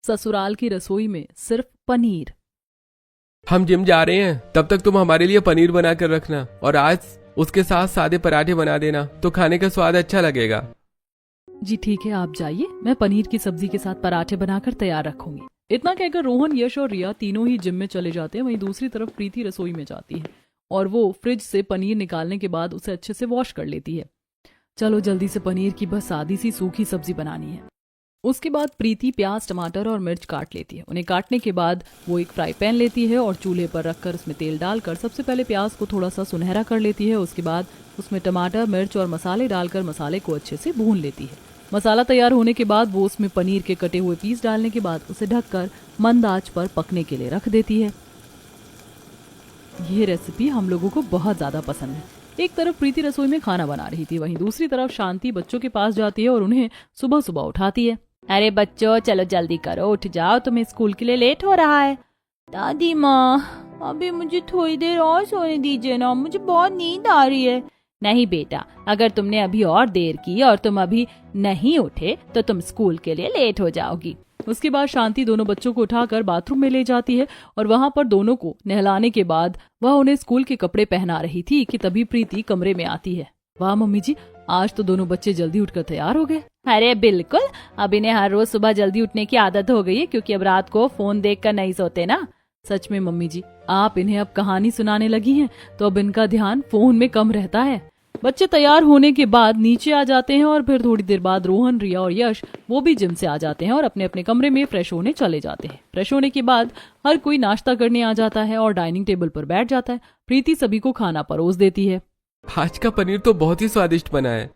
ससुराल की रसोई में सिर्फ पनीर। हम जिम जा रहे हैं, तब तक तुम हमारे लिए पनीर बना कर रखना और आज उसके साथ सादे पराठे बना देना, तो खाने का स्वाद अच्छा लगेगा। जी ठीक है, आप जाइए, मैं पनीर की सब्जी के साथ पराठे बनाकर तैयार रखूंगी। इतना कहकर रोहन, यश और रिया तीनों ही जिम में चले जाते हैं। वहीं दूसरी तरफ प्रीति रसोई में जाती है और वो फ्रिज से पनीर निकालने के बाद उसे अच्छे से वॉश कर लेती है। चलो जल्दी से पनीर की बस सादी सी सूखी सब्जी बनानी है। उसके बाद प्रीति प्याज, टमाटर और मिर्च काट लेती है। उन्हें काटने के बाद वो एक फ्राई पैन लेती है और चूल्हे पर रखकर उसमें तेल डालकर सबसे पहले प्याज को थोड़ा सा सुनहरा कर लेती है। उसके बाद उसमें टमाटर, मिर्च और मसाले डालकर मसाले को अच्छे से भून लेती है। मसाला तैयार होने के बाद वो उसमें पनीर के कटे हुए पीस डालने के बाद उसे ढककर मंद आंच पर पकने के लिए रख देती है। ये रेसिपी हम लोगों को बहुत ज्यादा पसंद है। एक तरफ प्रीति रसोई में खाना बना रही थी, वहीं दूसरी तरफ शांति बच्चों के पास जाती है और उन्हें सुबह सुबह उठाती है। अरे बच्चों, चलो जल्दी करो, उठ जाओ, तुम्हें स्कूल के लिए लेट हो रहा है। दादी माँ, अभी मुझे थोड़ी देर और सोने दीजिए ना, मुझे बहुत नींद आ रही है। नहीं बेटा, अगर तुमने अभी और देर की और तुम अभी नहीं उठे तो तुम स्कूल के लिए लेट हो जाओगी। उसके बाद शांति दोनों बच्चों को उठाकर बाथरूम में ले जाती है और वहां पर दोनों को नहलाने के बाद वह उन्हें स्कूल के कपड़े पहना रही थी कि तभी प्रीति कमरे में आती है। वाह मम्मी जी, आज तो दोनों बच्चे जल्दी उठकर तैयार हो गए। अरे बिल्कुल, अब इन्हें हर रोज सुबह जल्दी उठने की आदत हो गई है, क्योंकि अब रात को फोन देखकर नहीं सोते ना। सच में मम्मी जी, आप इन्हें अब कहानी सुनाने लगी हैं तो अब इनका ध्यान फोन में कम रहता है। बच्चे तैयार होने के बाद नीचे आ जाते हैं और फिर थोड़ी देर बाद रोहन, रिया और यश वो भी जिम से आ जाते हैं और अपने अपने कमरे में फ्रेश होने चले जाते हैं। फ्रेश होने के बाद हर कोई नाश्ता करने आ जाता है और डाइनिंग टेबल पर बैठ जाता है। प्रीति सभी को खाना परोस देती है। आज का पनीर तो बहुत ही स्वादिष्ट बना है।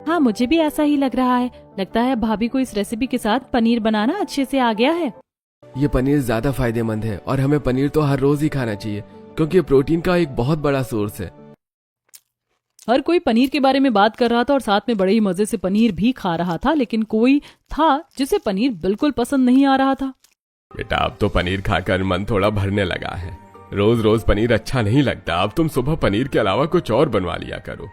हाँ, मुझे भी ऐसा ही लग रहा है। लगता है भाभी को इस रेसिपी के साथ पनीर बनाना अच्छे से आ गया है। ये पनीर ज्यादा फायदेमंद है और हमें पनीर तो हर रोज ही खाना चाहिए, क्योंकि ये प्रोटीन का एक बहुत बड़ा सोर्स है। हर कोई पनीर के बारे में बात कर रहा था और साथ में बड़े ही मजे से पनीर भी खा रहा था, लेकिन कोई था जिसे पनीर बिल्कुल पसंद नहीं आ रहा था। बेटा, अब तो पनीर खाकर मन थोड़ा भरने लगा है। रोज रोज पनीर अच्छा नहीं लगता। अब तुम सुबह पनीर के अलावा कुछ और बनवा लिया करो।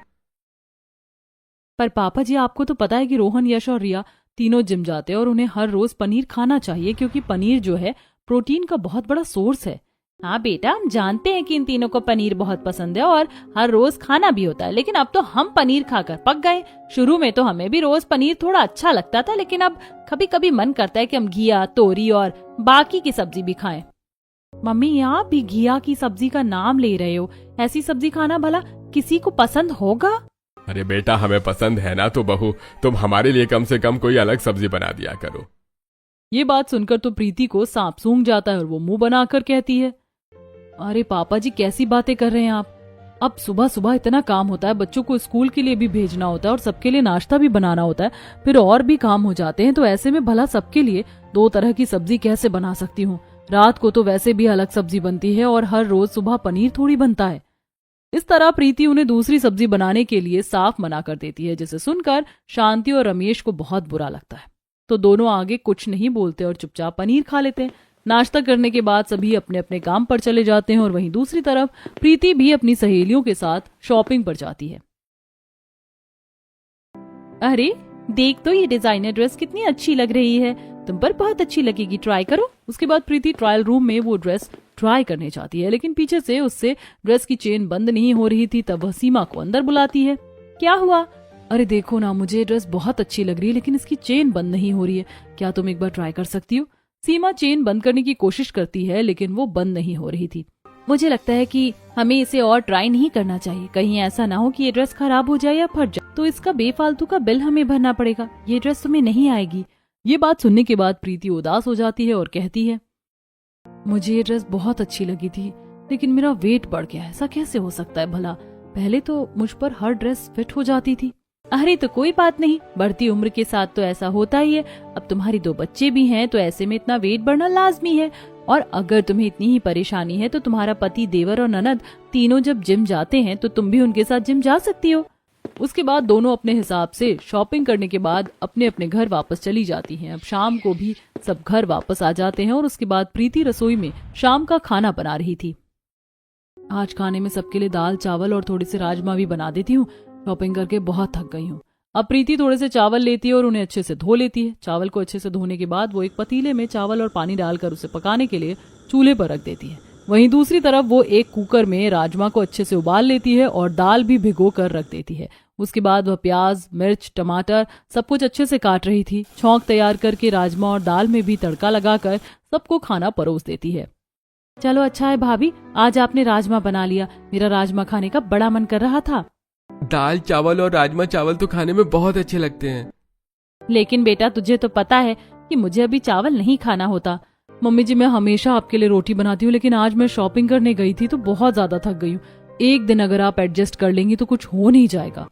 पर पापा जी, आपको तो पता है कि रोहन, यश और रिया तीनों जिम जाते हैं और उन्हें हर रोज पनीर खाना चाहिए, क्योंकि पनीर जो है प्रोटीन का बहुत बड़ा सोर्स है। हाँ बेटा, हम जानते हैं कि इन तीनों को पनीर बहुत पसंद है और हर रोज खाना भी होता है, लेकिन अब तो हम पनीर खाकर पक गए। शुरू में तो हमें भी रोज पनीर थोड़ा अच्छा लगता था, लेकिन अब कभी कभी मन करता है कि हम घिया, तोरी और बाकी की सब्जी भी खाएं। मम्मी, आप भी घिया की सब्जी का नाम ले रहे हो। ऐसी सब्जी खाना भला किसी को पसंद होगा? अरे बेटा, हमें पसंद है ना, तो बहू तुम हमारे लिए कम से कम कोई अलग सब्जी बना दिया करो। ये बात सुनकर तो प्रीति को सांप सूंघ जाता है और वो मुंह बनाकर कहती है, अरे पापा जी, कैसी बातें कर रहे हैं आप। अब सुबह सुबह इतना काम होता है, बच्चों को स्कूल के लिए भी भेजना होता है और सबके लिए नाश्ता भी बनाना होता है, फिर और भी काम हो जाते हैं, तो ऐसे में भला सबके लिए दो तरह की सब्जी कैसे बना सकती हूँ। रात को तो वैसे भी अलग सब्जी बनती है और हर रोज सुबह पनीर थोड़ी बनता है। इस तरह प्रीति उन्हें दूसरी सब्जी बनाने के लिए साफ मना कर देती है, जिसे सुनकर शांति और रमेश को बहुत बुरा लगता है। तो दोनों आगे कुछ नहीं बोलते और चुपचाप पनीर खा लेते हैं। नाश्ता करने के बाद सभी अपने अपने काम पर चले जाते हैं और वहीं दूसरी तरफ प्रीति भी अपनी सहेलियों के साथ शॉपिंग पर जाती है। अरे देख तो, ये डिजाइनर ड्रेस कितनी अच्छी लग रही है, तुम पर बहुत अच्छी लगेगी, ट्राई करो। उसके बाद प्रीति ट्रायल रूम में वो ड्रेस ट्राई करने जाती है, लेकिन पीछे से उससे ड्रेस की चेन बंद नहीं हो रही थी। तब वह सीमा को अंदर बुलाती है। क्या हुआ? अरे देखो ना, मुझे ड्रेस बहुत अच्छी लग रही है, लेकिन इसकी चेन बंद नहीं हो रही है, क्या तुम एक बार ट्राई कर सकती हो? सीमा चेन बंद करने की कोशिश करती है, लेकिन वो बंद नहीं हो रही थी। मुझे लगता है कि हमें इसे और ट्राई नहीं करना चाहिए, कहीं ऐसा ना हो कि ये ड्रेस खराब हो जाए या फट जाए, तो इसका बेफालतू का बिल हमें भरना पड़ेगा। ये ड्रेस तुम्हें नहीं आएगी। ये बात सुनने के बाद प्रीति उदास हो जाती है और कहती है, मुझे ये ड्रेस बहुत अच्छी लगी थी, लेकिन मेरा वेट बढ़ गया। ऐसा कैसे हो सकता है भला? पहले तो मुझ पर हर ड्रेस फिट हो जाती थी। अरे तो कोई बात नहीं, बढ़ती उम्र के साथ तो ऐसा होता ही है। अब तुम्हारी 2 बच्चे भी हैं, तो ऐसे में इतना वेट बढ़ना लाजमी है। और अगर तुम्हें इतनी ही परेशानी है तो तुम्हारा पति, देवर और ननद तीनों जब जिम जाते हैं तो तुम भी उनके साथ जिम जा सकती हो। उसके बाद दोनों अपने हिसाब से शॉपिंग करने के बाद अपने अपने घर वापस चली जाती हैं। अब शाम को भी सब घर वापस आ जाते हैं और उसके बाद प्रीति रसोई में शाम का खाना बना रही थी। आज खाने में सबके लिए दाल, चावल और थोड़े से राजमा भी बना देती हूँ। शॉपिंग करके बहुत थक गई हूँ। अब प्रीति थोड़े से चावल लेती है और उन्हें अच्छे से धो लेती है। चावल को अच्छे से धोने के बाद वो एक पतीले में चावल और पानी डालकर उसे पकाने के लिए चूल्हे पर रख देती है। वहीं दूसरी तरफ वो एक कुकर में राजमा को अच्छे से उबाल लेती है और दाल भी भिगो कर रख देती है। उसके बाद वह प्याज, मिर्च, टमाटर सब कुछ अच्छे से काट रही थी। छौंक तैयार करके राजमा और दाल में भी तड़का लगाकर सबको खाना परोस देती है। चलो अच्छा है भाभी, आज आपने राजमा बना लिया। मेरा राजमा खाने का बड़ा मन कर रहा था। दाल चावल और राजमा चावल तो खाने में बहुत अच्छे लगते हैं। लेकिन बेटा तुझे तो पता है कि मुझे अभी चावल नहीं खाना होता। मम्मी जी, मैं हमेशा आपके लिए रोटी बनाती हूँ, लेकिन आज मैं शॉपिंग करने गई थी तो बहुत ज्यादा थक गई हूँ। एक दिन अगर आप एडजस्ट कर लेंगी तो कुछ हो नहीं जाएगा।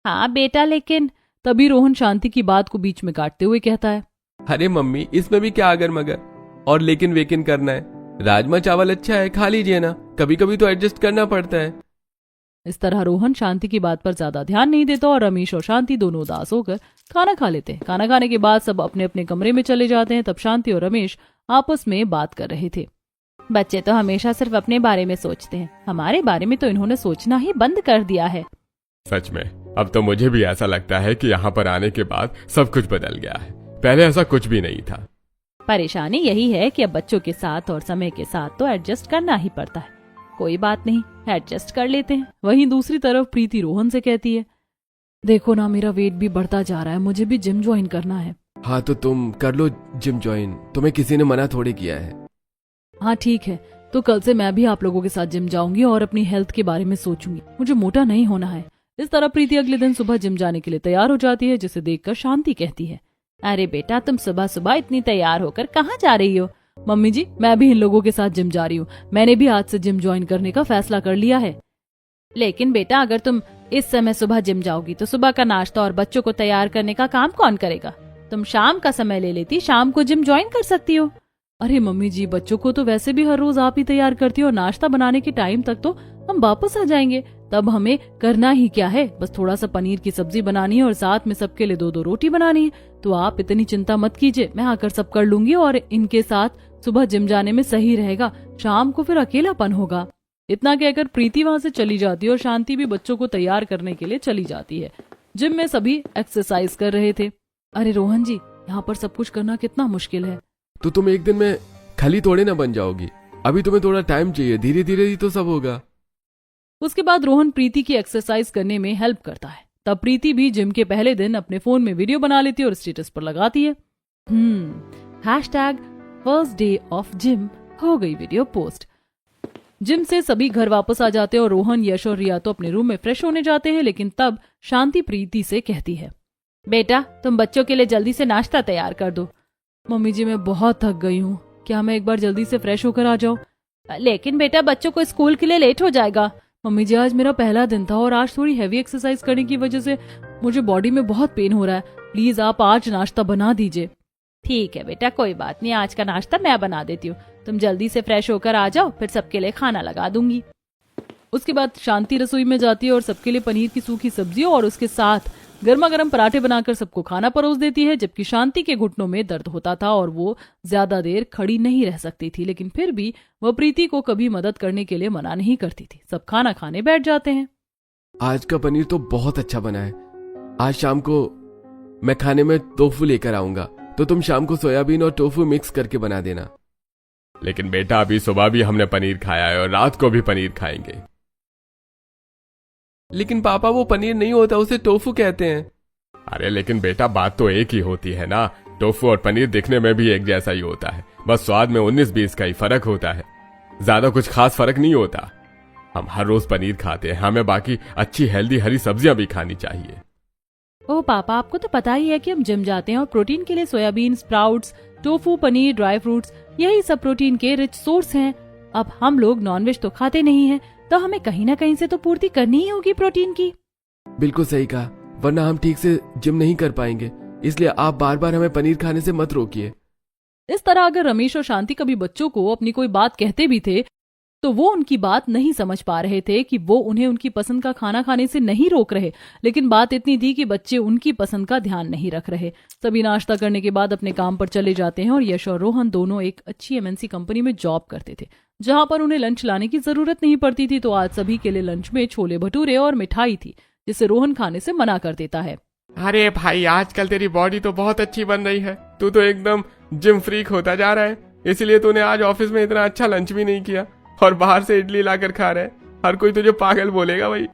हाँ बेटा, लेकिन तभी रोहन शांति की बात को बीच में काटते हुए कहता है, अरे मम्मी, इसमें भी क्या अगर मगर और लेकिन वेकिन करना है। राजमा चावल अच्छा है, खा लीजिए ना, कभी कभी तो एडजस्ट करना पड़ता है। इस तरह रोहन शांति की बात पर ज्यादा ध्यान नहीं देता और रमेश और शांति दोनों उदास होकर खाना खा लेते हैं। खाना खाने के बाद सब अपने अपने कमरे में चले जाते हैं। तब शांति और रमेश आपस में बात कर रहे थे। बच्चे तो हमेशा सिर्फ अपने बारे में सोचते हैं, हमारे बारे में तो इन्होंने सोचना ही बंद कर दिया है। सच में अब तो मुझे भी ऐसा लगता है कि यहाँ पर आने के बाद सब कुछ बदल गया है। पहले ऐसा कुछ भी नहीं था। परेशानी यही है कि अब बच्चों के साथ और समय के साथ तो एडजस्ट करना ही पड़ता है। कोई बात नहीं, एडजस्ट कर लेते हैं। वहीं दूसरी तरफ प्रीति रोहन से कहती है, देखो ना, मेरा वेट भी बढ़ता जा रहा है, मुझे भी जिम ज्वाइन करना है। हाँ तो तुम कर लो जिम ज्वाइन, तुम्हें किसी ने मना थोड़ी किया है। हाँ ठीक है, तो कल से मैं भी आप लोगों के साथ जिम जाऊंगी और अपनी हेल्थ के बारे में सोचूंगी। मुझे मोटा नहीं होना है। इस तरह प्रीति अगले दिन सुबह जिम जाने के लिए तैयार हो जाती है, जिसे देखकर शांति कहती है, अरे बेटा, तुम सुबह सुबह इतनी तैयार होकर कहाँ जा रही हो? मम्मी जी, मैं भी इन लोगों के साथ जिम जा रही हूँ। मैंने भी आज से जिम ज्वाइन करने का फैसला कर लिया है। लेकिन बेटा, अगर तुम इस समय सुबह जिम जाओगी तो सुबह का नाश्ता और बच्चों को तैयार करने का काम कौन करेगा? तुम शाम का समय ले लेती, शाम को जिम ज्वाइन कर सकती हो। अरे मम्मी जी, बच्चों को तो वैसे भी हर रोज आप ही तैयार करती हो और नाश्ता बनाने के टाइम तक तो हम वापस आ जाएंगे। तब हमें करना ही क्या है, बस थोड़ा सा पनीर की सब्जी बनानी है और साथ में सबके लिए 2-2 रोटी बनानी है। तो आप इतनी चिंता मत कीजिए, मैं आकर सब कर लूंगी और इनके साथ सुबह जिम जाने में सही रहेगा। शाम को फिर अकेलापन होगा। इतना कहकर प्रीति वहां से चली जाती है और शांति भी बच्चों को तैयार करने के लिए चली जाती है। जिम में सभी एक्सरसाइज कर रहे थे। अरे रोहन जी, यहाँ पर सब कुछ करना कितना मुश्किल है। तो तुम एक दिन में खली थोड़े ना बन जाओगी, अभी तुम्हें थोड़ा टाइम चाहिए, धीरे धीरे ही तो सब होगा। उसके बाद रोहन प्रीति की एक्सरसाइज करने में हेल्प करता है। तब प्रीति भी जिम के पहले दिन अपने फोन में वीडियो बना लेती है और स्टेटस पर लगाती है, #फर्स्ट डे ऑफ जिम हो गई वीडियो पोस्ट। जिम से सभी घर वापस आ जाते हैं और रोहन, यश और रिया तो अपने रूम में फ्रेश होने जाते हैं। लेकिन तब शांति प्रीति से कहती है, बेटा, तुम बच्चों के लिए जल्दी से नाश्ता तैयार कर दो। मम्मी जी, मैं बहुत थक गई हूँ, क्या मैं एक बार जल्दी से फ्रेश होकर आ जाऊँ? लेकिन बेटा, बच्चों को स्कूल के लिए लेट हो जाएगा। मम्मी जी, आज मेरा पहला दिन था और आज थोड़ी हैवी एक्सरसाइज करने की वजह से मुझे बॉडी में बहुत पेन हो रहा है। प्लीज आप आज नाश्ता बना दीजिए। ठीक है बेटा, कोई बात नहीं, आज का नाश्ता मैं बना देती हूँ। तुम जल्दी से फ्रेश होकर आ जाओ, फिर सबके लिए खाना लगा दूंगी। उसके बाद शांति रसोई में जाती है और सबके लिए पनीर की सूखी सब्जियों और उसके साथ गर्मा गर्म पराठे बनाकर सबको खाना परोस देती है। जबकि शांति के घुटनों में दर्द होता था और वो ज्यादा देर खड़ी नहीं रह सकती थी, लेकिन फिर भी वह प्रीति को कभी मदद करने के लिए मना नहीं करती थी। सब खाना खाने बैठ जाते हैं। आज का पनीर तो बहुत अच्छा बना है। आज शाम को मैं खाने में टोफू लेकर आऊंगा, तो तुम शाम को सोयाबीन और टोफू मिक्स करके बना देना। लेकिन बेटा, अभी सुबह भी हमने पनीर खाया है और रात को भी पनीर खाएंगे। लेकिन पापा, वो पनीर नहीं होता, उसे टोफू कहते हैं। अरे लेकिन बेटा, बात तो एक ही होती है ना। टोफू और पनीर दिखने में भी एक जैसा ही होता है, बस स्वाद में 19-20 का ही फर्क होता है। ज्यादा कुछ खास फर्क नहीं होता। हम हर रोज पनीर खाते हैं, हमें बाकी अच्छी हेल्दी हरी सब्जियां भी खानी चाहिए। ओ पापा, आपको तो पता ही है कि हम जिम जाते हैं और प्रोटीन के लिए soybean, sprouts, tofu, paneer, dry fruits, यही सब प्रोटीन के रिच सोर्स हैं। अब हम लोग नॉनवेज तो खाते नहीं हैं, तो हमें कहीं ना कहीं से तो पूर्ति करनी ही होगी प्रोटीन की। बिल्कुल सही कहा, वरना हम ठीक से जिम नहीं कर पाएंगे। इसलिए आप बार बार हमें पनीर खाने से मत रोकिए। इस तरह अगर रमेश और शांति कभी बच्चों को अपनी कोई बात कहते भी थे तो वो उनकी बात नहीं समझ पा रहे थे कि वो उन्हें उनकी पसंद का खाना खाने से नहीं रोक रहे, लेकिन बात इतनी थी कि बच्चे उनकी पसंद का ध्यान नहीं रख रहे। सभी नाश्ता करने के बाद अपने काम पर चले जाते हैं और यश और रोहन दोनों एक अच्छी MNC कंपनी में जॉब करते थे, जहां पर उन्हें लंच लाने की जरूरत नहीं पड़ती थी। तो आज सभी के लिए लंच में छोले भटूरे और मिठाई थी, जिसे रोहन खाने से मना कर देता है। अरे भाई आजकल तेरी बॉडी तो बहुत अच्छी बन रही है, तू तो एकदम जिम फ्रीक होता जा रहा है, इसलिए तूने आज ऑफिस में इतना अच्छा लंच भी नहीं किया और बाहर से इडली लाकर खा रहा है। हर कोई तुझे पागल बोलेगा भाई।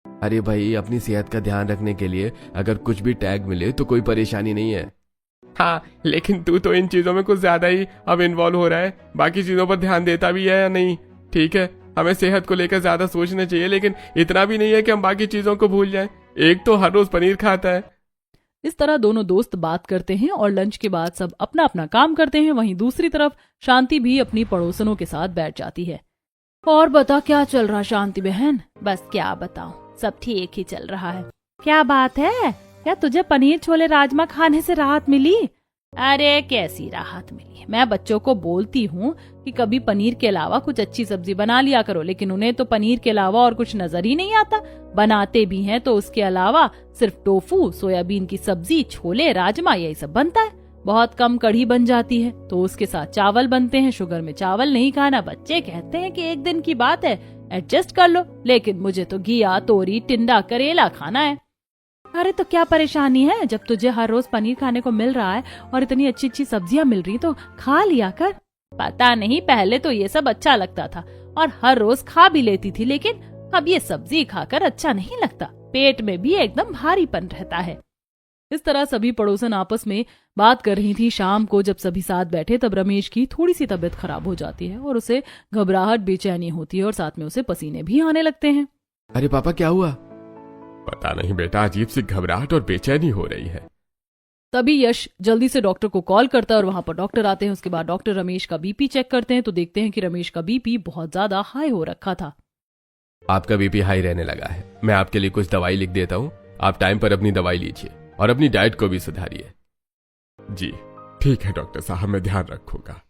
अरे भाई, अपनी सेहत का ध्यान रखने के लिए अगर कुछ भी टैग मिले तो कोई परेशानी नहीं है। हाँ, लेकिन तू तो इन चीजों में कुछ ज्यादा ही अब इन्वॉल्व हो रहा है, बाकी चीजों पर ध्यान देता भी है या नहीं? ठीक है, हमें सेहत को लेकर ज्यादा सोचना चाहिए, लेकिन इतना भी नहीं है कि हम बाकी चीजों को भूल जाएं। एक तो हर रोज पनीर खाता है। इस तरह दोनों दोस्त बात करते हैं और लंच के बाद सब अपना अपना काम करते हैं। वहीं दूसरी तरफ शांति भी अपनी पड़ोसनों के साथ बैठ जाती है। और बता, क्या चल रहा शांति बहन? बस क्या बताऊं, सब ठीक ही चल रहा है। क्या बात है, क्या तुझे पनीर छोले राजमा खाने से राहत मिली? अरे कैसी राहत मिली, मैं बच्चों को बोलती हूँ कि कभी पनीर के अलावा कुछ अच्छी सब्जी बना लिया करो, लेकिन उन्हें तो पनीर के अलावा और कुछ नजर ही नहीं आता। बनाते भी हैं तो उसके अलावा सिर्फ टोफू, सोयाबीन की सब्जी, छोले, राजमा यही सब बनता है। बहुत कम कढ़ी बन जाती है तो उसके साथ चावल बनते हैं। शुगर में चावल नहीं खाना, बच्चे कहते हैं कि एक दिन की बात है, एडजस्ट कर लो, लेकिन मुझे तो घिया, तोरी, टिंडा, करेला खाना है। अरे तो क्या परेशानी है, जब तुझे हर रोज पनीर खाने को मिल रहा है और इतनी अच्छी अच्छी सब्जियां मिल रही तो खा लिया कर। पता नहीं, पहले तो ये सब अच्छा लगता था और हर रोज खा भी लेती थी, लेकिन अब ये सब्जी खाकर अच्छा नहीं लगता, पेट में भी एकदम भारीपन रहता है। इस तरह सभी पड़ोसन आपस में बात कर रही थी। शाम को जब सभी साथ बैठे तब रमेश की थोड़ी सी तबीयत खराब हो जाती है और उसे घबराहट, बेचैनी होती है और साथ में उसे पसीने भी आने लगते हैं। अरे पापा, क्या हुआ? पता नहीं बेटा, अजीब सी घबराहट और बेचैनी हो रही है। तभी यश जल्दी से डॉक्टर को कॉल करता है और वहां पर डॉक्टर आते हैं। उसके बाद डॉक्टर रमेश का बीपी चेक करते हैं तो देखते हैं कि रमेश का बीपी बहुत ज्यादा हाई हो रखा था। आपका बीपी हाई रहने लगा है। मैं आपके लिए कुछ दवाई लिख देता हूँ, आप टाइम पर अपनी दवाई लीजिए और अपनी डाइट को भी सुधारिए। जी ठीक है डॉक्टर साहब, मैं ध्यान रखूंगा।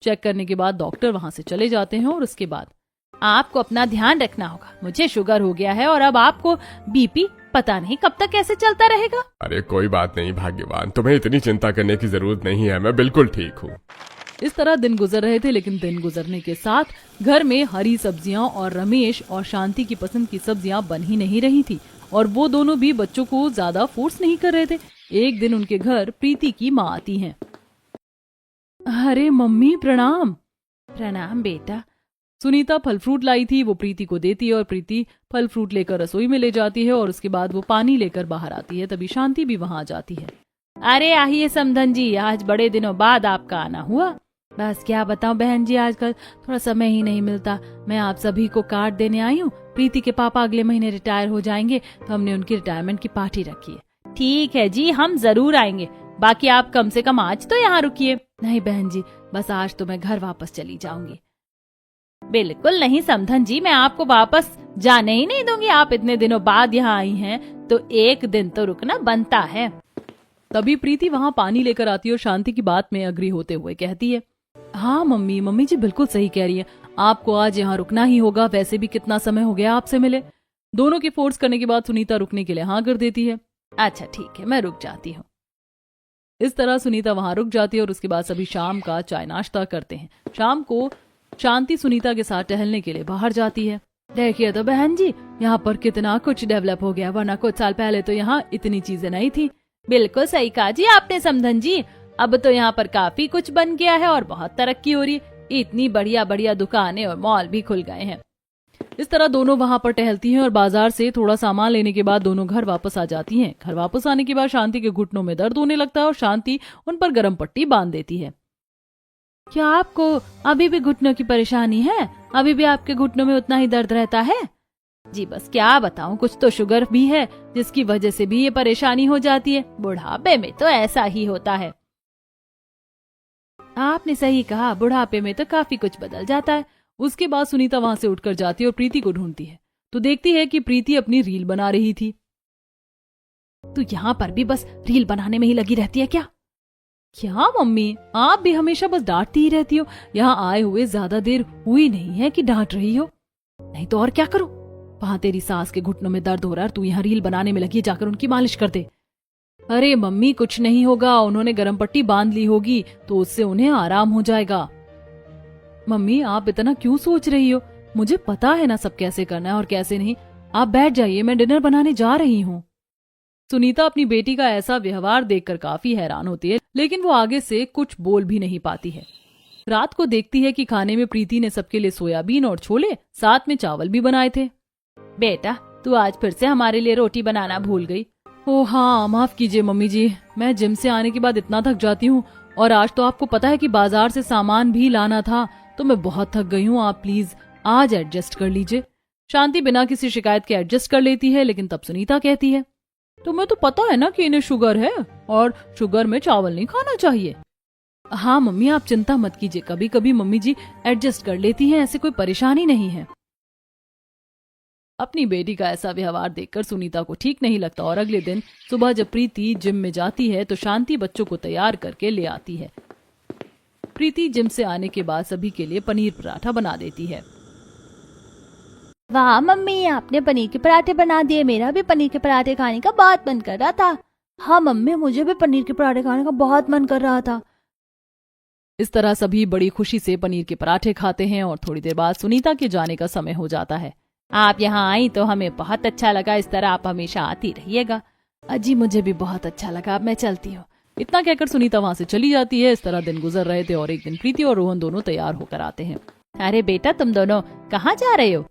चेक करने के बाद डॉक्टर वहां से चले जाते हैं और उसके बाद आपको अपना ध्यान रखना होगा, मुझे शुगर हो गया है और अब आपको बीपी, पता नहीं कब तक ऐसे चलता रहेगा। अरे कोई बात नहीं भाग्यवान, तुम्हें इतनी चिंता करने की जरूरत नहीं है, मैं बिल्कुल ठीक हूँ। इस तरह दिन गुजर रहे थे, लेकिन दिन गुजरने के साथ घर में हरी सब्जियां और रमेश और शांति की पसंद की सब्जियां बन ही नहीं रही थी और वो दोनों भी बच्चों को ज्यादा फोर्स नहीं कर रहे थे। एक दिन उनके घर प्रीति की माँ आती हैं। अरे मम्मी प्रणाम। प्रणाम बेटा। सुनीता फल फ्रूट लाई थी, वो प्रीति को देती है और प्रीति फल फ्रूट लेकर रसोई में ले जाती है और उसके बाद वो पानी लेकर बाहर आती है। तभी शांति भी वहां आ जाती है। अरे आइए समधन जी, आज बड़े दिनों बाद आपका आना हुआ। बस क्या बताऊं बहन जी, आजकल थोड़ा समय ही नहीं मिलता। मैं आप सभी को कार्ड देने आई हूँ। प्रीति के पापा अगले महीने रिटायर हो जाएंगे तो हमने उनकी रिटायरमेंट की पार्टी रखी है। ठीक है जी, हम जरूर आएंगे, बाकी आप कम से कम आज तो यहाँ रुकिए। नहीं बहन जी, बस आज तो मैं घर वापस चली जाऊंगी। बिल्कुल नहीं समधन जी, मैं आपको वापस जाने ही नहीं दूंगी। आप इतने दिनों बाद यहाँ आई हैं तो एक दिन तो रुकना बनता है। तभी प्रीति वहाँ पानी लेकर आती है और शांति की बात में अग्री होते हुए कहती है, हाँ मम्मी जी बिल्कुल सही कह रही है, आपको आज यहाँ रुकना ही होगा। वैसे भी कितना समय हो गया आपसे मिले। दोनों के फोर्स करने के बाद सुनीता रुकने के लिए हाँ कर देती है। अच्छा ठीक है, मैं रुक जाती हूँ। इस तरह सुनीता वहां रुक जाती है और उसके बाद सभी शाम का चाय नाश्ता करते हैं। शाम को शांति सुनीता के साथ टहलने के लिए बाहर जाती है। देखिए तो बहन जी, यहाँ पर कितना कुछ डेवलप हो गया, वरना कुछ साल पहले तो यहाँ इतनी चीजें नहीं थी। बिल्कुल सही कहा जी आपने समधन जी, अब तो यहाँ पर काफी कुछ बन गया है और बहुत तरक्की हो रही है। इतनी बढ़िया बढ़िया दुकानें और मॉल भी खुल गए हैं। इस तरह दोनों वहां पर टहलती हैं और बाजार से थोड़ा सामान लेने के बाद दोनों घर वापस आ जाती हैं। घर वापस आने के बाद शांति के घुटनों में दर्द होने लगता है और शांति उन पर गर्म पट्टी बांध देती है। क्या आपको अभी भी घुटनों की परेशानी है? अभी भी आपके घुटनों में उतना ही दर्द रहता है? जी बस क्या बताऊं, कुछ तो शुगर भी है जिसकी वजह से भी ये परेशानी हो जाती है। बुढ़ापे में तो ऐसा ही होता है। आपने सही कहा, बुढ़ापे में तो काफी कुछ बदल जाता है। उसके बाद सुनीता वहां से उठकर जाती है और प्रीति को ढूंढती है तो देखती है कि प्रीति अपनी रील बना रही थी। तो यहाँ पर भी बस रील बनाने में ही लगी रहती है क्या? क्या मम्मी, आप भी हमेशा बस डांटती ही रहती हो। यहाँ आए हुए ज्यादा देर हुई नहीं है कि डांट रही हो। नहीं तो और क्या करूं? वहां तेरी सास के घुटनों में दर्द हो रहा है, तू यहाँ रील बनाने में लगी है, जाकर उनकी मालिश कर दे। अरे मम्मी कुछ नहीं होगा, उन्होंने गर्म पट्टी बांध ली होगी तो उससे उन्हें आराम हो जाएगा। मम्मी आप इतना क्यों सोच रही हो, मुझे पता है ना सब कैसे करना है और कैसे नहीं। आप बैठ जाइए, मैं डिनर बनाने जा रही हूँ। सुनीता अपनी बेटी का ऐसा व्यवहार देखकर काफी हैरान होती है, लेकिन वो आगे से कुछ बोल भी नहीं पाती है। रात को देखती है कि खाने में प्रीति ने सबके लिए सोयाबीन और छोले साथ में चावल भी बनाए थे। बेटा, तू आज फिर से हमारे लिए रोटी बनाना भूल गई। ओ हाँ, माफ कीजिए मम्मी जी, मैं जिम से आने के बाद इतना थक जाती हूँ, और आज तो आपको पता है कि बाजार से सामान भी लाना था, तो मैं बहुत थक गई हूँ। आप प्लीज आज एडजस्ट कर लीजिए। शांति बिना किसी शिकायत के एडजस्ट कर लेती है, लेकिन तब सुनीता कहती है, तुम्हें तो पता है ना कि इन्हें शुगर है और शुगर में चावल नहीं खाना चाहिए। हाँ मम्मी, आप चिंता मत कीजिए, कभी कभी मम्मी जी एडजस्ट कर लेती हैं, ऐसे कोई परेशानी नहीं है। अपनी बेटी का ऐसा व्यवहार देखकर सुनीता को ठीक नहीं लगता, और अगले दिन सुबह जब प्रीति जिम में जाती है तो शांति बच्चों को तैयार करके ले आती है। प्रीति जिम से आने के बाद सभी के लिए पनीर पराठा बना देती है। वाह मम्मी, आपने पनीर के पराठे बना दिए। मेरा भी पनीर के पराठे खाने का बहुत मन कर रहा था। हाँ मम्मी, मुझे भी पनीर के पराठे खाने का बहुत मन कर रहा था। इस तरह सभी बड़ी खुशी से पनीर के पराठे खाते हैं, और थोड़ी देर बाद सुनीता के जाने का समय हो जाता है। आप यहाँ आई तो हमें बहुत अच्छा लगा, इस तरह आप हमेशा आती रहिएगा। अजी, मुझे भी बहुत अच्छा लगा, अब मैं चलती हूँ। इतना कहकर सुनीता वहाँ से चली जाती है। इस तरह दिन गुजर रहे थे, और एक दिन प्रीति और रोहन दोनों तैयार होकर आते हैं। अरे बेटा, तुम दोनों कहाँ जा रहे हो?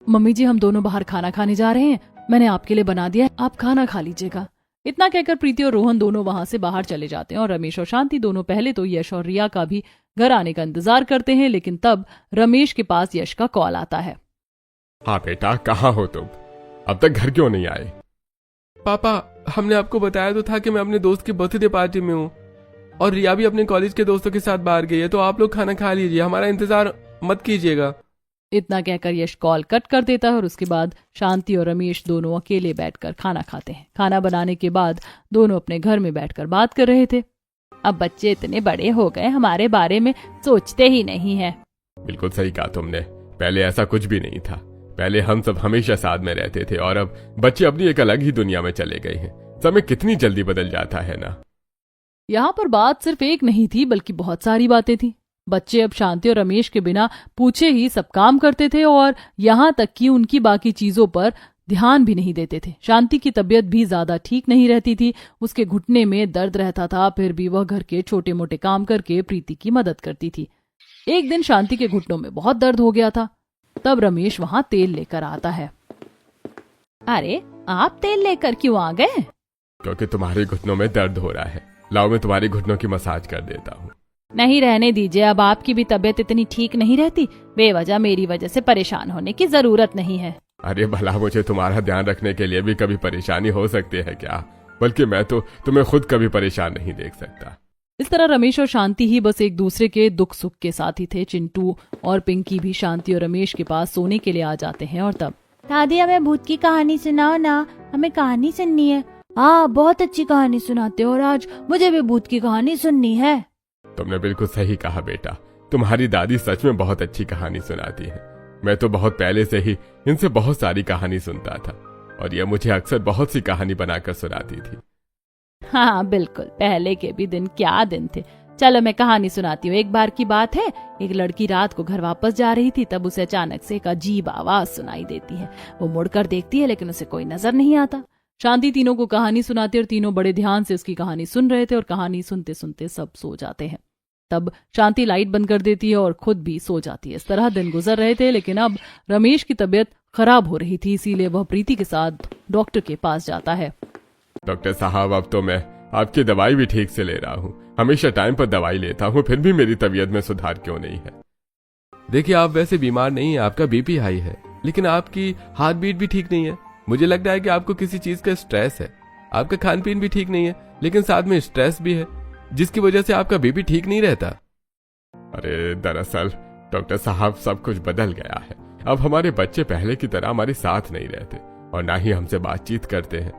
मम्मी जी, हम दोनों बाहर खाना खाने जा रहे हैं, मैंने आपके लिए बना दिया है, आप खाना खा लीजिएगा। इतना कहकर प्रीति और रोहन दोनों वहां से बाहर चले जाते हैं, और रमेश और शांति दोनों पहले तो यश और रिया का भी घर आने का इंतजार करते हैं, लेकिन तब रमेश के पास यश का कॉल आता है। हाँ बेटा, कहाँ हो तुम? अब तक घर क्यों नहीं आए? पापा, हमने आपको बताया तो था कि मैं अपने दोस्त की बर्थडे पार्टी में हूँ, और रिया भी अपने कॉलेज के दोस्तों के साथ बाहर गई है, तो आप लोग खाना खा लीजिए, हमारा इंतजार मत कीजिएगा। इतना कहकर यश कॉल कट कर देता है, और उसके बाद शांति और रमेश दोनों अकेले बैठकर खाना खाते हैं। खाना बनाने के बाद दोनों अपने घर में बैठकर बात कर रहे थे। अब बच्चे इतने बड़े हो गए, हमारे बारे में सोचते ही नहीं है। बिल्कुल सही कहा तुमने, पहले ऐसा कुछ भी नहीं था। पहले हम सब हमेशा साथ में रहते थे, और अब बच्चे अपनी एक अलग ही दुनिया में चले गए हैं। समय कितनी जल्दी बदल जाता है ना। यहाँ पर बात सिर्फ एक नहीं थी, बल्कि बहुत सारी बातें थी। बच्चे अब शांति और रमेश के बिना पूछे ही सब काम करते थे, और यहाँ तक कि उनकी बाकी चीजों पर ध्यान भी नहीं देते थे। शांति की तबीयत भी ज्यादा ठीक नहीं रहती थी, उसके घुटने में दर्द रहता था, फिर भी वह घर के छोटे मोटे काम करके प्रीति की मदद करती थी। एक दिन शांति के घुटनों में बहुत दर्द हो गया था, तब रमेश वहां तेल लेकर आता है। अरे, आप तेल लेकर क्यों आ गए? क्योंकि तुम्हारे घुटनों में दर्द हो रहा है। लाओ, मैं तुम्हारे घुटनों की मसाज कर देता हूँ। नहीं, रहने दीजिए, अब आपकी भी तबीयत इतनी ठीक नहीं रहती। बेवजह मेरी वजह से परेशान होने की जरूरत नहीं है। अरे भला, मुझे तुम्हारा ध्यान रखने के लिए भी कभी परेशानी हो सकती है क्या? बल्कि मैं तो तुम्हें खुद कभी परेशान नहीं देख सकता। इस तरह रमेश और शांति ही बस एक दूसरे के दुख सुख के साथी थे। चिंटू और पिंकी भी शांति और रमेश के पास सोने के लिए आ जाते हैं, और तब दादी, हमें भूत की कहानी सुनाओ ना, हमें कहानी सुननी है। हाँ, बहुत अच्छी कहानी सुनाते हो, और आज मुझे भी भूत की कहानी सुननी है। तुमने बिल्कुल सही कहा बेटा, तुम्हारी दादी सच में बहुत अच्छी कहानी सुनाती है। मैं तो बहुत पहले से ही इनसे बहुत सारी कहानी सुनता था, और यह मुझे अक्सर बहुत सी कहानी बनाकर सुनाती थी। हाँ बिल्कुल, पहले के भी दिन क्या दिन थे। चलो मैं कहानी सुनाती हूँ। एक बार की बात है, एक लड़की रात को घर वापस जा रही थी, तब उसे अचानक से एक अजीब आवाज सुनाई देती है। वो मुड़कर देखती है, लेकिन उसे कोई नजर नहीं आता। शांति तीनों को कहानी सुनाती, और तीनों बड़े ध्यान से उसकी कहानी सुन रहे थे, और कहानी सुनते सुनते सब सो जाते हैं। तब शांति लाइट बंद कर देती है और खुद भी सो जाती है। इस तरह दिन गुजर रहे थे, लेकिन अब रमेश की तबीयत खराब हो रही थी, इसीलिए वह प्रीति के साथ डॉक्टर के पास जाता है। डॉक्टर साहब, अब तो मैं आपकी दवाई भी ठीक से ले रहा हूँ, हमेशा टाइम पर दवाई लेता हूँ, फिर भी मेरी तबीयत में सुधार क्यों नहीं है? देखिए, आप वैसे बीमार नहीं है, आपका बीपी हाई है, लेकिन आपकी हार्ट बीट भी ठीक नहीं है। मुझे लग रहा है कि आपको किसी चीज का स्ट्रेस है। आपका खान पीन भी ठीक नहीं है, लेकिन साथ में स्ट्रेस भी है, जिसकी वजह से आपका बीपी ठीक नहीं रहता। अरे दरअसल डॉक्टर साहब, सब कुछ बदल गया है। अब हमारे बच्चे पहले की तरह हमारे साथ नहीं रहते, और ना ही हमसे बातचीत करते हैं।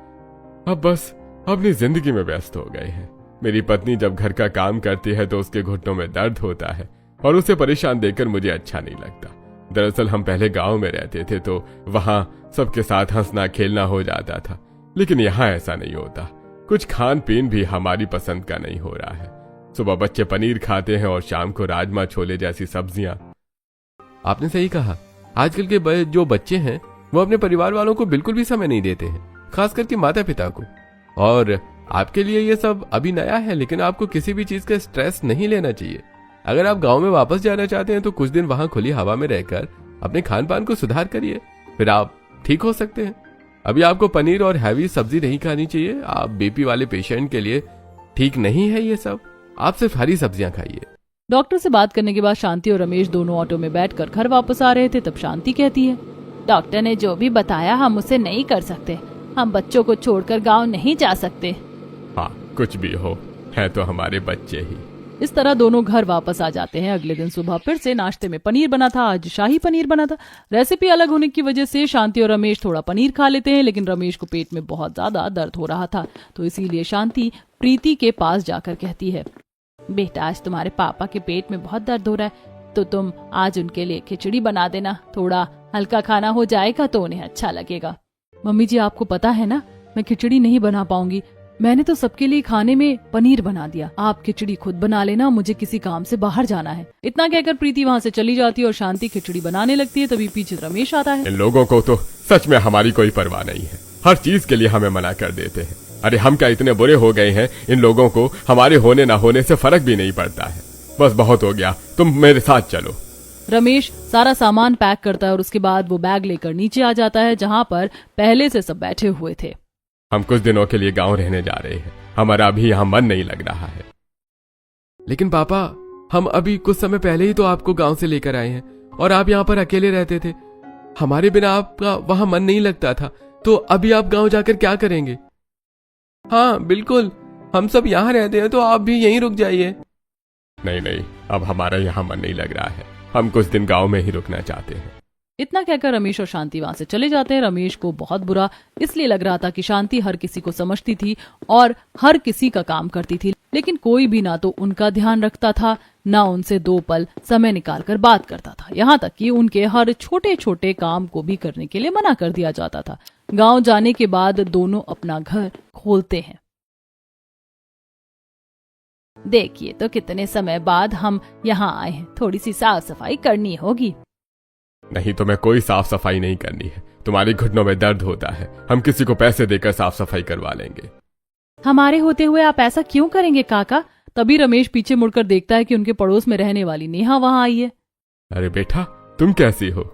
अब बस अपनी जिंदगी में व्यस्त हो गए हैं। मेरी पत्नी जब घर का काम करती है तो उसके घुटनों में दर्द होता है, और उसे परेशान देखकर मुझे अच्छा नहीं लगता। दरअसल हम पहले गांव में रहते थे, तो वहां सबके साथ हंसना खेलना हो जाता था, लेकिन यहाँ ऐसा नहीं होता। कुछ खान पीन भी हमारी पसंद का नहीं हो रहा है। सुबह बच्चे पनीर खाते हैं, और शाम को राजमा छोले जैसी सब्जियां। आपने सही कहा, आजकल के जो बच्चे हैं वो अपने परिवार वालों को बिल्कुल भी समय नहीं देते हैं। खास करके माता पिता को। और आपके लिए ये सब अभी नया है, लेकिन आपको किसी भी चीज का स्ट्रेस नहीं लेना चाहिए। अगर आप गांव में वापस जाना चाहते हैं तो कुछ दिन वहां खुली हवा में रहकर अपने खान पान को सुधार करिए, फिर आप ठीक हो सकते हैं। अभी आपको पनीर और हैवी सब्जी नहीं खानी चाहिए। आप बीपी वाले पेशेंट के लिए ठीक नहीं है ये सब। आप सिर्फ हरी सब्जियां खाइए। डॉक्टर से बात करने के बाद शांति और रमेश दोनों ऑटो में बैठकर घर वापस आ रहे थे। तब शांति कहती है, डॉक्टर ने जो भी बताया हम उसे नहीं कर सकते। हम बच्चों को छोड़कर गांव नहीं जा सकते। हाँ, कुछ भी हो, है तो हमारे बच्चे ही। इस तरह दोनों घर वापस आ जाते हैं। अगले दिन सुबह फिर से नाश्ते में पनीर बना था। आज शाही पनीर बना था। रेसिपी अलग होने की वजह से शांति और रमेश थोड़ा पनीर खा लेते हैं, लेकिन रमेश को पेट में बहुत ज्यादा दर्द हो रहा था, तो इसीलिए शांति प्रीति के पास जाकर कहती है, बेटा आज तुम्हारे पापा के पेट में बहुत दर्द हो रहा है, तो तुम आज उनके लिए खिचड़ी बना देना। थोड़ा हल्का खाना हो जाएगा तो उन्हें अच्छा लगेगा। मम्मी जी आपको पता है ना, मैं खिचड़ी नहीं बना पाऊंगी। मैंने तो सबके लिए खाने में पनीर बना दिया। आप खिचड़ी खुद बना लेना, मुझे किसी काम से बाहर जाना है। इतना कहकर प्रीति वहाँ से चली जाती है और शांति खिचड़ी बनाने लगती है। तभी पीछे रमेश आता है। इन लोगों को तो सच में हमारी कोई परवाह नहीं है, हर चीज के लिए हमें मना कर देते हैं। अरे हम क्या इतने बुरे हो गए हैं, इन लोगों को हमारे होने ना होने से फर्क भी नहीं पड़ता है। बस बहुत हो गया, तुम मेरे साथ चलो। रमेश सारा सामान पैक करता है और उसके बाद वो बैग लेकर नीचे आ जाता है, जहाँ पर पहले से सब बैठे हुए थे। हम कुछ दिनों के लिए गांव रहने जा रहे हैं, हमारा अभी यहाँ मन नहीं लग रहा है। लेकिन पापा, हम अभी कुछ समय पहले ही तो आपको गांव से लेकर आए हैं और आप यहाँ पर अकेले रहते थे। हमारे बिना आपका वहां मन नहीं लगता था, तो अभी आप गांव जाकर क्या करेंगे? हाँ बिल्कुल, हम सब यहाँ रहते हैं तो आप भी यहीं रुक जाइए। नहीं नहीं, अब हमारा यहाँ मन नहीं लग रहा है, हम कुछ दिन गांव में ही रुकना चाहते हैं। इतना कहकर रमेश और शांति वहां से चले जाते हैं। रमेश को बहुत बुरा इसलिए लग रहा था कि शांति हर किसी को समझती थी और हर किसी का काम करती थी, लेकिन कोई भी ना तो उनका ध्यान रखता था, ना उनसे 2 पल समय निकालकर बात करता था। यहाँ तक कि उनके हर छोटे छोटे काम को भी करने के लिए मना कर दिया जाता था। गांव जाने के बाद दोनों अपना घर खोलते हैं। देखिए तो कितने समय बाद हम यहाँ आए हैं, थोड़ी सी साफ सफाई करनी होगी। नहीं, तुम्हें कोई साफ सफाई नहीं करनी है, तुम्हारी घुटनों में दर्द होता है, हम किसी को पैसे देकर साफ सफाई करवा लेंगे। हमारे होते हुए आप ऐसा क्यों करेंगे काका? तभी रमेश पीछे मुड़कर देखता है कि उनके पड़ोस में रहने वाली नेहा वहां आई है। अरे बेटा, तुम कैसी हो?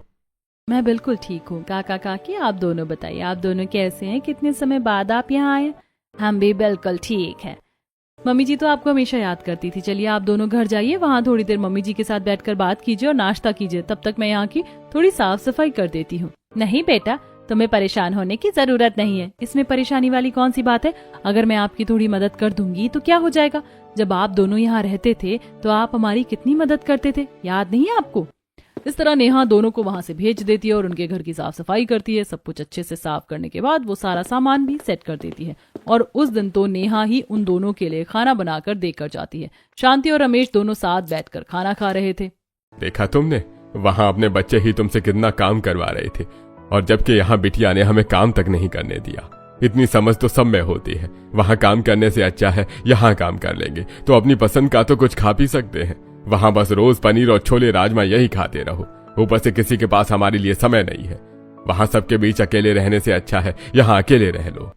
मैं बिल्कुल ठीक हूँ। काका काकी आप दोनों बताइए, आप दोनों कैसे हैं? कितने समय बाद आप यहाँ आए? हम भी बिल्कुल ठीक हैं। मम्मी जी तो आपको हमेशा याद करती थी। चलिए आप दोनों घर जाइए, वहाँ थोड़ी देर मम्मी जी के साथ बैठकर बात कीजिए और नाश्ता कीजिए। तब तक मैं यहाँ की थोड़ी साफ सफाई कर देती हूँ। नहीं बेटा, तुम्हें परेशान होने की जरूरत नहीं है। इसमें परेशानी वाली कौन सी बात है? अगर मैं आपकी थोड़ी मदद कर दूंगी तो क्या हो जाएगा? जब आप दोनों यहाँ रहते थे तो आप हमारी कितनी मदद करते थे, याद नहीं है आपको? इस तरह नेहा दोनों को वहां से भेज देती है और उनके घर की साफ सफाई करती है। सब कुछ अच्छे से साफ करने के बाद वो सारा सामान भी सेट कर देती है और उस दिन तो नेहा ही उन दोनों के लिए खाना बनाकर देकर जाती है। शांति और रमेश दोनों साथ बैठकर खाना खा रहे थे। देखा तुमने, वहाँ अपने बच्चे ही तुमसे कितना काम करवा रहे थे, और जबकि यहाँ बिटिया ने हमें काम तक नहीं करने दिया। इतनी समझ तो सब में होती है, वहाँ काम करने से अच्छा है यहाँ काम कर लेंगे तो अपनी पसंद का तो कुछ खा पी सकते हैं। वहाँ बस रोज पनीर और छोले राजमा यही खाते रहो, ऊपर से किसी के पास हमारे लिए समय नहीं है। वहाँ सबके बीच अकेले रहने से अच्छा है यहाँ अकेले रह लो।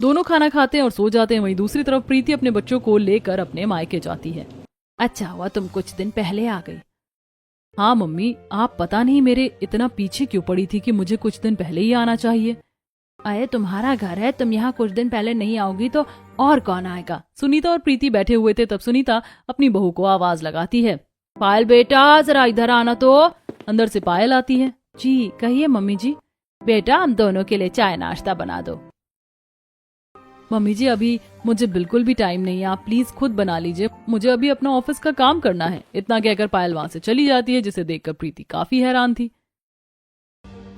दोनों खाना खाते हैं और सो जाते हैं। वहीं दूसरी तरफ प्रीति अपने बच्चों को लेकर अपने मायके जाती है। अच्छा हुआ तुम कुछ दिन पहले आ गई। हाँ मम्मी, आप पता नहीं मेरे इतना पीछे क्यों पड़ी थी कि मुझे कुछ दिन पहले ही आना चाहिए। अरे तुम्हारा घर है, तुम यहाँ कुछ दिन पहले नहीं आओगी तो और कौन आएगा? सुनीता और प्रीति बैठे हुए थे। तब सुनीता अपनी बहू को आवाज लगाती है, पायल बेटा जरा इधर आना तो। अंदर से पायल आती है। जी कहिए मम्मी जी। बेटा हम दोनों के लिए चाय नाश्ता बना दो। मम्मी जी अभी मुझे बिल्कुल भी टाइम नहीं है, आप प्लीज खुद बना लीजिए, मुझे अभी अपना ऑफिस का काम करना है। इतना कहकर पायल वहां से चली जाती है, जिसे देखकर प्रीति काफी हैरान थी।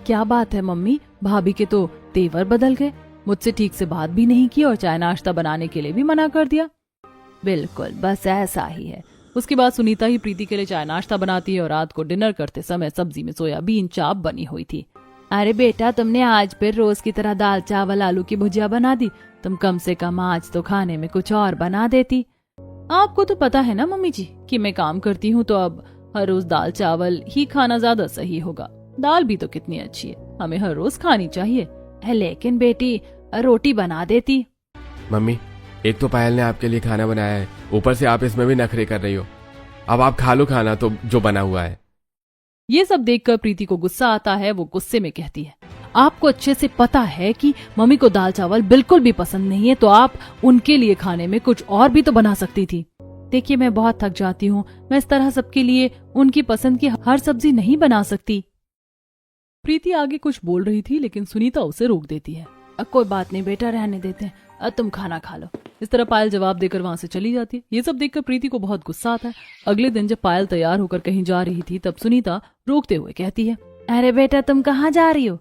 क्या बात है मम्मी, भाभी के तो तेवर बदल गए, मुझसे ठीक से बात भी नहीं की और चाय नाश्ता बनाने के लिए भी मना कर दिया। बिल्कुल बस ऐसा ही है। उसके बाद सुनीता ही प्रीति के लिए चाय नाश्ता बनाती है और रात को डिनर करते समय सब्जी में सोयाबीन चाप बनी हुई थी। अरे बेटा तुमने आज फिर रोज की तरह दाल चावल आलू की भुजिया बना दी, तुम कम से कम आज तो खाने में कुछ और बना देती। आपको तो पता है ना मम्मी जी कि मैं काम करती हूँ, तो अब हर रोज दाल चावल ही खाना ज्यादा सही होगा। दाल भी तो कितनी अच्छी है, हमें हर रोज खानी चाहिए। लेकिन बेटी रोटी बना देती। मम्मी, एक तो पायल ने आपके लिए खाना बनाया है, ऊपर से आप इसमें भी नखरे कर रही हो। अब आप खा लो खाना तो जो बना हुआ है। ये सब देखकर प्रीति को गुस्सा आता है। वो गुस्से में कहती है, आपको अच्छे से पता है कि मम्मी को दाल चावल बिल्कुल भी पसंद नहीं है, तो आप उनके लिए खाने में कुछ और भी तो बना सकती थी। देखिए, मैं बहुत थक जाती हूँ, मैं इस तरह सबके लिए उनकी पसंद की हर सब्जी नहीं बना सकती। प्रीति आगे कुछ बोल रही थी, लेकिन सुनीता उसे रोक देती है। कोई बात नहीं बेटा, रहने देते हैं, तुम खाना खा लो। इस तरह पायल जवाब देकर वहां से चली जाती है। ये सब देखकर प्रीति को बहुत गुस्सा आता है। अगले दिन जब पायल तैयार होकर कहीं जा रही थी, तब सुनीता रोकते हुए कहती है, अरे बेटा, तुम कहाँ जा रही हो?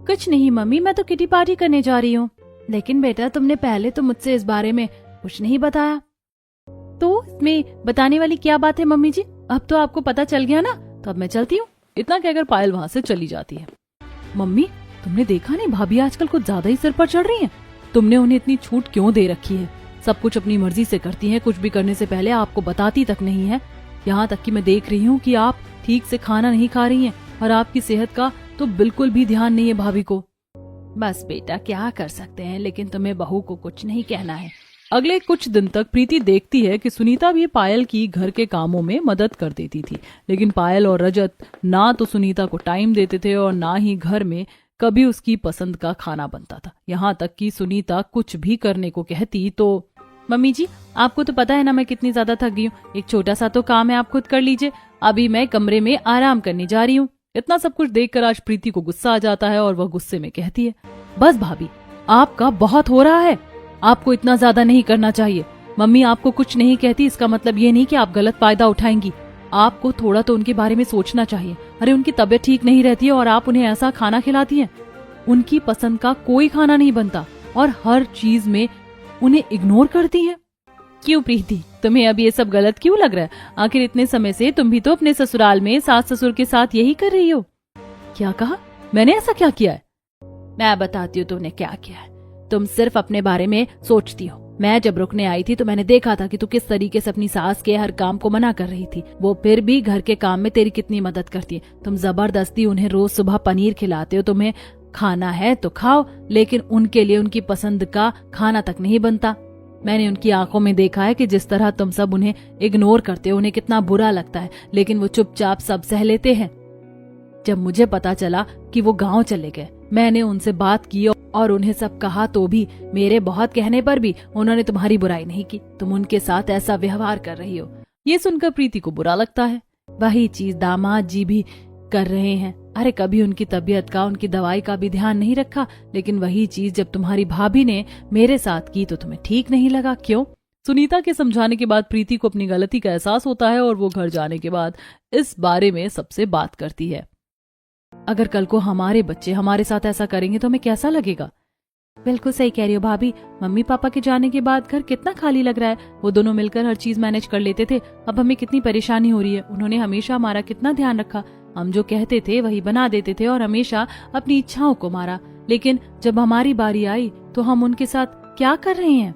कुछ नहीं मम्मी, मैं तो किटी पार्टी करने जा रही हूँ। लेकिन बेटा, तुमने पहले तो मुझसे इस बारे में कुछ नहीं बताया। तो इसमें बताने वाली क्या बात है मम्मी जी? अब तो आपको पता चल गया ना, तो अब मैं चलती हूँ। इतना कहकर पायल वहां से चली जाती है। मम्मी, तुमने देखा नहीं, भाभी आजकल कुछ ज्यादा ही सिर पर चढ़ रही हैं। तुमने उन्हें इतनी छूट क्यों दे रखी है? सब कुछ अपनी मर्जी से करती हैं, कुछ भी करने से पहले आपको बताती तक नहीं है। यहाँ तक कि मैं देख रही हूँ कि आप ठीक से खाना नहीं खा रही हैं और आपकी सेहत का तो बिल्कुल भी ध्यान नहीं है भाभी को। बस बेटा, क्या कर सकते हैं, लेकिन तुम्हें बहू को कुछ नहीं कहना है। अगले कुछ दिन तक प्रीति देखती है कि सुनीता भी पायल की घर के कामों में मदद कर देती थी, लेकिन पायल और रजत ना तो सुनीता को टाइम देते थे और ना ही घर में कभी उसकी पसंद का खाना बनता था। यहाँ तक कि सुनीता कुछ भी करने को कहती तो, मम्मी जी, आपको तो पता है ना मैं कितनी ज्यादा थक गई हूँ, एक छोटा सा तो काम है, आप खुद कर लीजिए, अभी मैं कमरे में आराम करने जा रही हूँ। इतना सब कुछ देखकर आज प्रीति को गुस्सा आ जाता है और वह गुस्से में कहती है, बस भाभी, आपका बहुत हो रहा है, आपको इतना ज्यादा नहीं करना चाहिए। मम्मी आपको कुछ नहीं कहती, इसका मतलब ये नहीं कि आप गलत फायदा उठाएंगी। आपको थोड़ा तो उनके बारे में सोचना चाहिए। अरे उनकी तबीयत ठीक नहीं रहती है और आप उन्हें ऐसा खाना खिलाती हैं। उनकी पसंद का कोई खाना नहीं बनता और हर चीज में उन्हें इग्नोर करती हैं। क्यों प्रीति, तुम्हें अब ये सब गलत क्यों लग रहा है? आखिर इतने समय से तुम भी तो अपने ससुराल में सास ससुर के साथ यही कर रही हो। क्या कहा? मैंने ऐसा क्या किया है? मैं बताती हूँ तुमने क्या किया है। तुम सिर्फ अपने बारे में सोचती हो। मैं जब रुकने आई थी तो मैंने देखा था कि तू किस तरीके से अपनी सास के हर काम को मना कर रही थी। वो फिर भी घर के काम में तेरी कितनी मदद करती है। तुम जबरदस्ती उन्हें रोज सुबह पनीर खिलाते हो। तुम्हें खाना है तो खाओ, लेकिन उनके लिए उनकी पसंद का खाना तक नहीं बनता। मैंने उनकी आंखों में देखा है कि जिस तरह तुम सब उन्हें इग्नोर करते हो, उन्हें कितना बुरा लगता है, लेकिन वो चुपचाप सब सह लेते हैं। जब मुझे पता चला कि वो गांव चले गए, मैंने उनसे बात की और उन्हें सब कहा, तो भी मेरे बहुत कहने पर भी उन्होंने तुम्हारी बुराई नहीं की। तुम उनके साथ ऐसा व्यवहार कर रही हो। ये सुनकर प्रीति को बुरा लगता है। वही चीज दामाद जी भी कर रहे हैं। अरे कभी उनकी तबीयत का, उनकी दवाई का भी ध्यान नहीं रखा, लेकिन वही चीज जब तुम्हारी भाभी ने मेरे साथ की तो तुम्हें ठीक नहीं लगा। क्यों? सुनीता के समझाने के बाद प्रीति को अपनी गलती का एहसास होता है और वो घर जाने के बाद इस बारे में सबसे बात करती है। अगर कल को हमारे बच्चे हमारे साथ ऐसा करेंगे तो हमें कैसा लगेगा? बिल्कुल सही कह रही हो भाभी। मम्मी पापा के जाने के बाद घर कितना खाली लग रहा है। वो दोनों मिलकर हर चीज मैनेज कर लेते थे, अब हमें कितनी परेशानी हो रही है। उन्होंने हमेशा हमारा कितना ध्यान रखा। हम जो कहते थे वही बना देते थे और हमेशा अपनी इच्छाओं को मारा, लेकिन जब हमारी बारी आई तो हम उनके साथ क्या कर रहे हैं?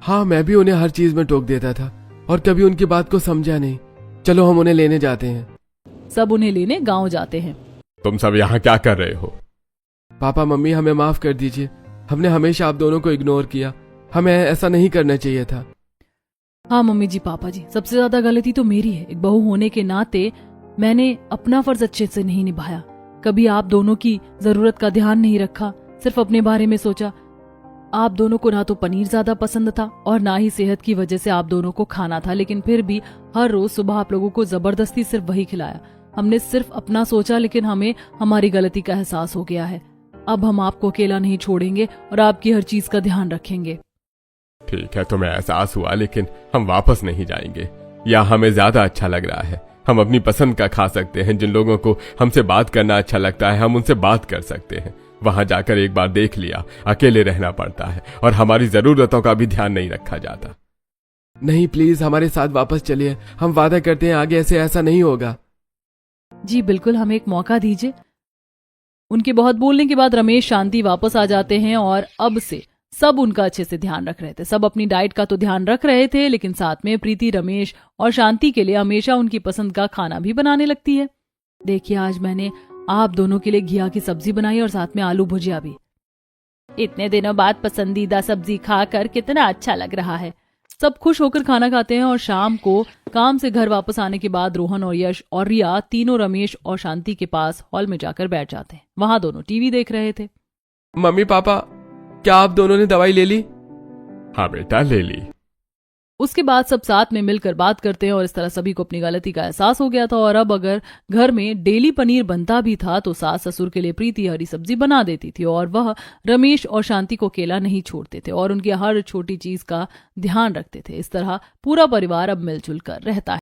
हाँ, मैं भी उन्हें हर चीज में टोक देता था और कभी उनकी बात को समझा नहीं। चलो हम उन्हें लेने जाते हैं। सब उन्हें लेने गांव जाते हैं। तुम सब यहाँ क्या कर रहे हो? पापा मम्मी, हमें माफ कर दीजिए। हमने हमेशा आप दोनों को इग्नोर किया। हमें ऐसा नहीं करना चाहिए था। हाँ मम्मी जी, पापा जी, सबसे ज्यादा गलती तो मेरी है। एक बहू होने के नाते मैंने अपना फर्ज अच्छे से नहीं निभाया। कभी आप दोनों की जरूरत का ध्यान नहीं रखा, सिर्फ अपने बारे में सोचा। आप दोनों को ना तो पनीर ज्यादा पसंद था और ना ही सेहत की वजह से आप दोनों को खाना था, लेकिन फिर भी हर रोज सुबह आप लोगों को जबरदस्ती सिर्फ वही खिलाया। हमने सिर्फ अपना सोचा, लेकिन हमें हमारी गलती का एहसास हो गया है। अब हम आपको अकेला नहीं छोड़ेंगे और आपकी हर चीज का ध्यान रखेंगे। ठीक है, तुम्हें एहसास हुआ, लेकिन हम वापस नहीं जाएंगे। यहाँ हमें ज्यादा अच्छा लग रहा है। हम अपनी पसंद का खा सकते हैं। जिन लोगों को हमसे बात करना अच्छा लगता है, हम उनसे बात कर सकते हैं। वहां जाकर एक बार देख लिया, अकेले रहना पड़ता है और हमारी जरूरतों का भी ध्यान नहीं रखा जाता। नहीं, प्लीज हमारे साथ वापस चलिए। हम वादा करते हैं आगे ऐसा नहीं होगा। जी बिल्कुल, हमें एक मौका दीजिए। उनके बहुत बोलने के बाद रमेश शांति वापस आ जाते हैं और अब से सब उनका अच्छे से ध्यान रख रहे थे। सब अपनी डाइट का तो ध्यान रख रहे थे, लेकिन साथ में प्रीति रमेश और शांति के लिए हमेशा उनकी पसंद का खाना भी बनाने लगती है। देखिए, आज मैंने आप दोनों के लिए घिया की सब्जी बनाई और साथ में आलू भुजिया भी। इतने दिनों बाद पसंदीदा सब्जी खाकर कितना अच्छा लग रहा है। सब खुश होकर खाना खाते हैं और शाम को काम से घर वापस आने के बाद रोहन और यश और रिया तीनों रमेश और शांति के पास हॉल में जाकर बैठ जाते हैं। वहां दोनों टीवी देख रहे थे। मम्मी पापा, क्या आप दोनों ने दवाई ले ली? हाँ बेटा, ले ली। उसके बाद सब साथ में मिलकर बात करते हैं और इस तरह सभी को अपनी गलती का एहसास हो गया था। और अब अगर घर में डेली पनीर बनता भी था तो सास ससुर के लिए प्रीति हरी सब्जी बना देती थी और वह रमेश और शांति को अकेला नहीं छोड़ते थे और उनकी हर छोटी चीज का ध्यान रखते थे। इस तरह पूरा परिवार अब मिलजुल कर रहता है।